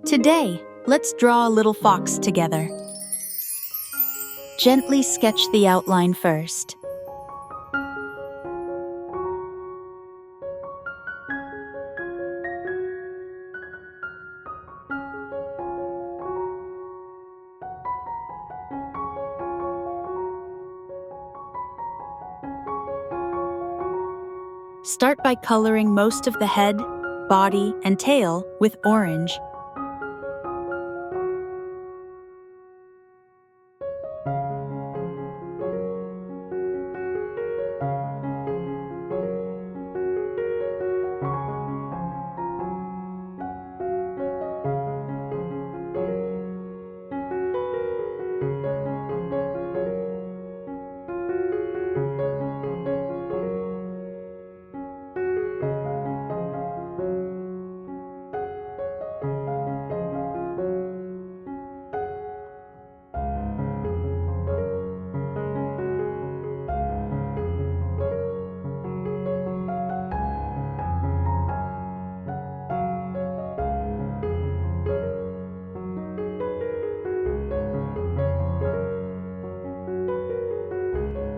Today, let's draw a little fox together. Gently sketch the outline first. Start by coloring most of the head, body, and tail with orange.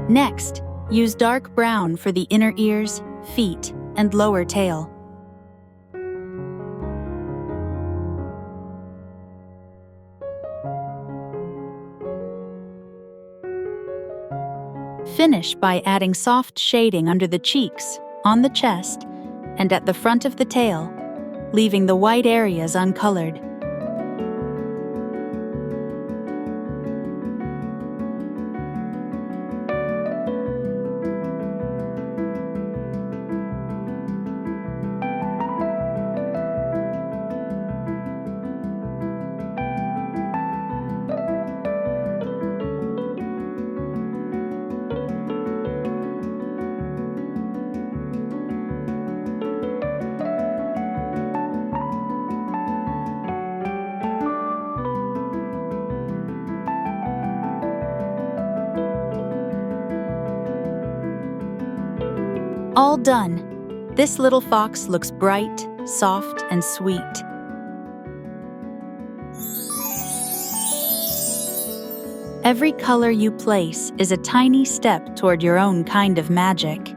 Next, use dark brown for the inner ears, feet, and lower tail. Finish by adding soft shading under the cheeks, on the chest, and at the front of the tail, leaving the white areas uncolored. All done. This little fox looks bright, soft, and sweet. Every color you place is a tiny step toward your own kind of magic.